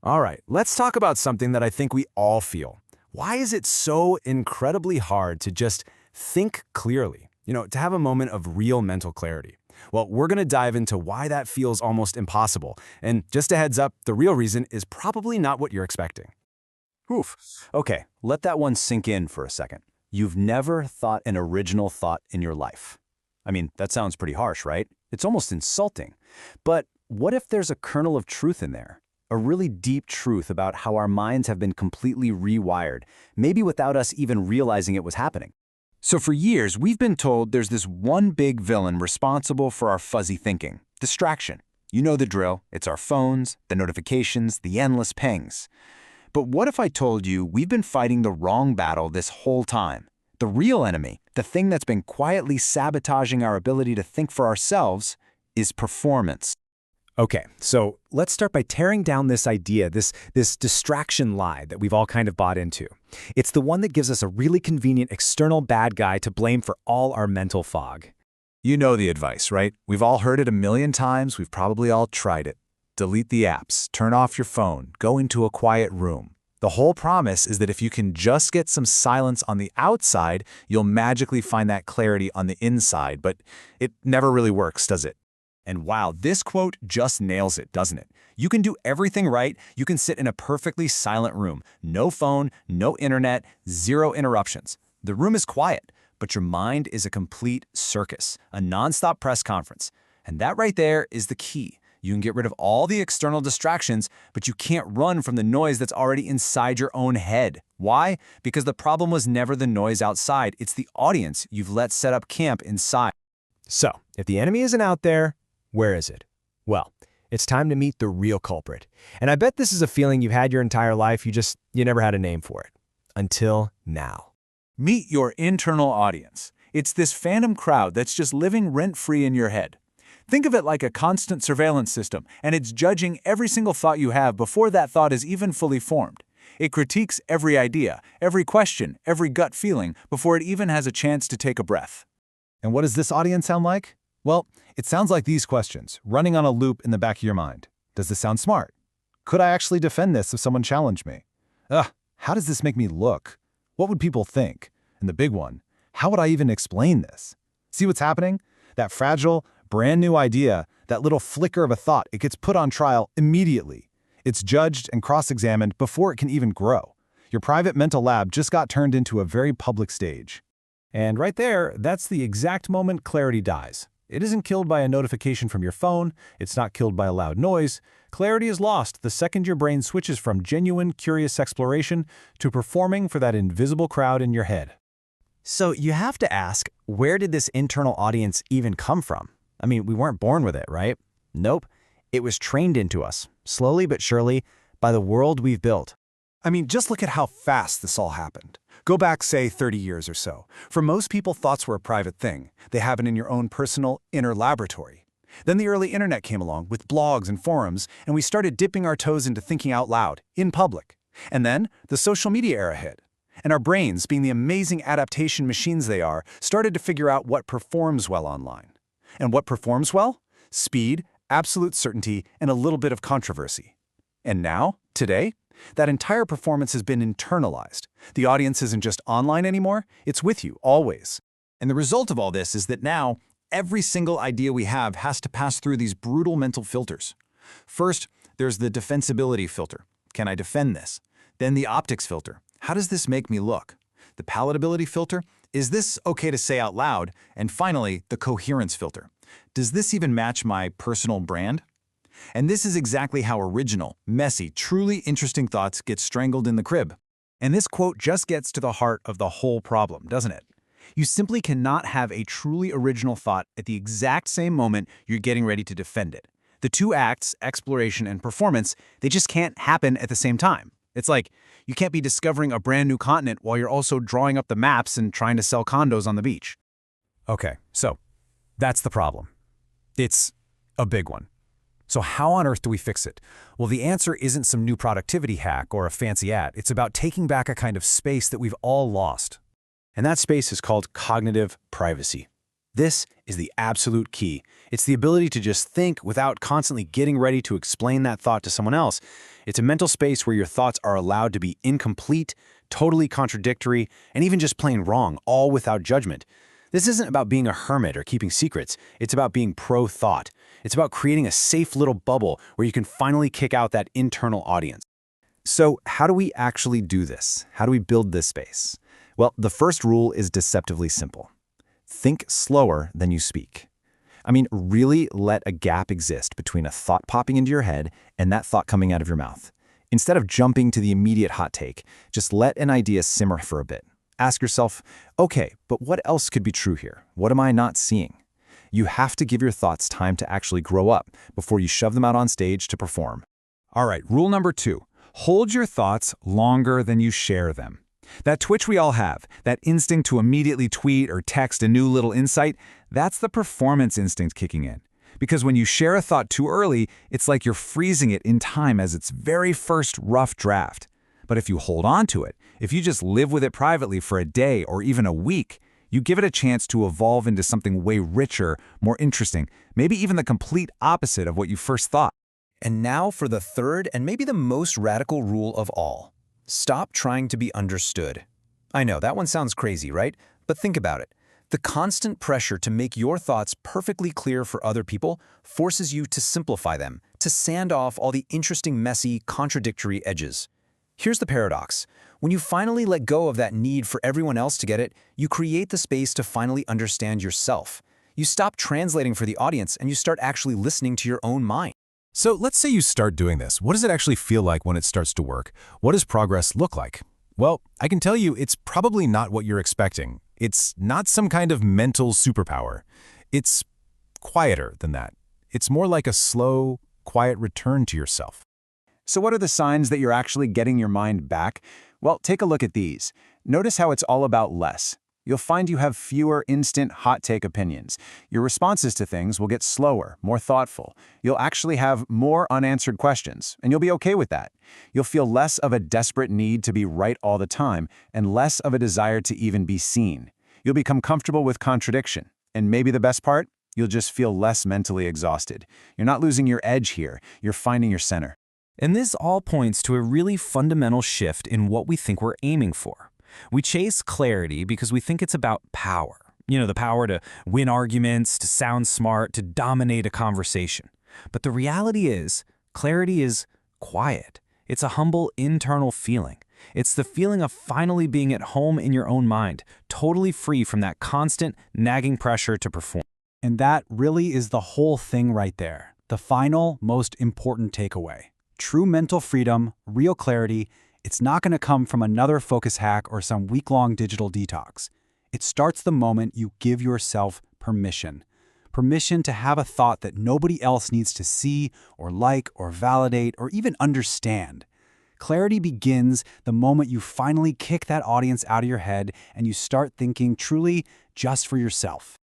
All right, let's talk about something that I think we all feel. Why is it so incredibly hard to just think clearly? To have a moment of real mental clarity. Well, we're going to dive into why that feels almost impossible. And just a heads up, the real reason is probably not what you're expecting. Oof. Okay, let that one sink in for a second. You've never thought an original thought in your life. I mean, that sounds pretty harsh, right? It's almost insulting. But what if there's a kernel of truth in there? A really deep truth about how our minds have been completely rewired, maybe without us even realizing it was happening. So for years, we've been told there's this one big villain responsible for our fuzzy thinking: distraction. You know the drill. It's our phones, the notifications, the endless pings. But what if I told you we've been fighting the wrong battle this whole time? The real enemy, the thing that's been quietly sabotaging our ability to think for ourselves, is performance. Okay, so let's start by tearing down this idea, this distraction lie that we've all kind of bought into. It's the one that gives us a really convenient external bad guy to blame for all our mental fog. You know the advice, right? We've all heard it a million times. We've probably all tried it. Delete the apps, turn off your phone, go into a quiet room. The whole promise is that if you can just get some silence on the outside, you'll magically find that clarity on the inside, but it never really works, does it? And wow, this quote just nails it, doesn't it? You can do everything right. You can sit in a perfectly silent room. No phone, no internet, zero interruptions. The room is quiet, but your mind is a complete circus, a nonstop press conference. And that right there is the key. You can get rid of all the external distractions, but you can't run from the noise that's already inside your own head. Why? Because the problem was never the noise outside. It's the audience you've let set up camp inside. So, if the enemy isn't out there, where is it? Well, it's time to meet the real culprit. And I bet this is a feeling you've had your entire life, you never had a name for it. Until now. Meet your internal audience. It's this phantom crowd that's just living rent-free in your head. Think of it like a constant surveillance system, and it's judging every single thought you have before that thought is even fully formed. It critiques every idea, every question, every gut feeling before it even has a chance to take a breath. And what does this audience sound like? Well, it sounds like these questions, running on a loop in the back of your mind. Does this sound smart? Could I actually defend this if someone challenged me? How does this make me look? What would people think? And the big one, how would I even explain this? See what's happening? That fragile, brand new idea, that little flicker of a thought, it gets put on trial immediately. It's judged and cross-examined before it can even grow. Your private mental lab just got turned into a very public stage. And right there, that's the exact moment clarity dies. It isn't killed by a notification from your phone. It's not killed by a loud noise. Clarity is lost the second your brain switches from genuine, curious exploration to performing for that invisible crowd in your head. So you have to ask, where did this internal audience even come from? I mean, we weren't born with it, right? Nope. It was trained into us, slowly but surely, by the world we've built. I mean, just look at how fast this all happened. Go back, say, 30 years or so. For most people, thoughts were a private thing. They happen in your own personal inner laboratory. Then the early internet came along with blogs and forums, and we started dipping our toes into thinking out loud, in public. And then the social media era hit. And our brains, being the amazing adaptation machines they are, started to figure out what performs well online. And what performs well? Speed, absolute certainty, and a little bit of controversy. And now, today, that entire performance has been internalized. The audience isn't just online anymore, it's with you, always. And the result of all this is that now, every single idea we have has to pass through these brutal mental filters. First, there's the defensibility filter. Can I defend this? Then the optics filter. How does this make me look? The palatability filter. Is this okay to say out loud? And finally, the coherence filter. Does this even match my personal brand? And this is exactly how original, messy, truly interesting thoughts get strangled in the crib. And this quote just gets to the heart of the whole problem, doesn't it? You simply cannot have a truly original thought at the exact same moment you're getting ready to defend it. The two acts, exploration and performance, they just can't happen at the same time. It's like you can't be discovering a brand new continent while you're also drawing up the maps and trying to sell condos on the beach. Okay, so that's the problem. It's a big one. So how on earth do we fix it? Well, the answer isn't some new productivity hack or a fancy ad. It's about taking back a kind of space that we've all lost. And that space is called cognitive privacy. This is the absolute key. It's the ability to just think without constantly getting ready to explain that thought to someone else. It's a mental space where your thoughts are allowed to be incomplete, totally contradictory, and even just plain wrong, all without judgment. This isn't about being a hermit or keeping secrets. It's about being pro-thought. It's about creating a safe little bubble where you can finally kick out that internal audience. So how do we actually do this? How do we build this space? Well, the first rule is deceptively simple. Think slower than you speak. I mean, really let a gap exist between a thought popping into your head and that thought coming out of your mouth. Instead of jumping to the immediate hot take, just let an idea simmer for a bit. Ask yourself, okay, but what else could be true here? What am I not seeing? You have to give your thoughts time to actually grow up before you shove them out on stage to perform. All right, rule number 2. Hold your thoughts longer than you share them. That twitch we all have, that instinct to immediately tweet or text a new little insight, that's the performance instinct kicking in. Because when you share a thought too early, it's like you're freezing it in time as its very first rough draft. But if you hold on to it, if you just live with it privately for a day or even a week, you give it a chance to evolve into something way richer, more interesting, maybe even the complete opposite of what you first thought. And now for the third and maybe the most radical rule of all. Stop trying to be understood. I know, that one sounds crazy, right? But think about it. The constant pressure to make your thoughts perfectly clear for other people forces you to simplify them, to sand off all the interesting, messy, contradictory edges. Here's the paradox. When you finally let go of that need for everyone else to get it, you create the space to finally understand yourself. You stop translating for the audience and you start actually listening to your own mind. So let's say you start doing this. What does it actually feel like when it starts to work? What does progress look like? Well, I can tell you it's probably not what you're expecting. It's not some kind of mental superpower. It's quieter than that. It's more like a slow, quiet return to yourself. So what are the signs that you're actually getting your mind back? Well, take a look at these. Notice how it's all about less. You'll find you have fewer instant hot take opinions. Your responses to things will get slower, more thoughtful. You'll actually have more unanswered questions, and you'll be okay with that. You'll feel less of a desperate need to be right all the time, and less of a desire to even be seen. You'll become comfortable with contradiction. And maybe the best part? You'll just feel less mentally exhausted. You're not losing your edge here. You're finding your center. And this all points to a really fundamental shift in what we think we're aiming for. We chase clarity because we think it's about power. You know, the power to win arguments, to sound smart, to dominate a conversation. But the reality is, clarity is quiet. It's a humble internal feeling. It's the feeling of finally being at home in your own mind, totally free from that constant, nagging pressure to perform. And that really is the whole thing right there. The final, most important takeaway. True mental freedom, real clarity, it's not going to come from another focus hack or some week-long digital detox. It starts the moment you give yourself permission. Permission to have a thought that nobody else needs to see or like or validate or even understand. Clarity begins the moment you finally kick that audience out of your head and you start thinking truly just for yourself.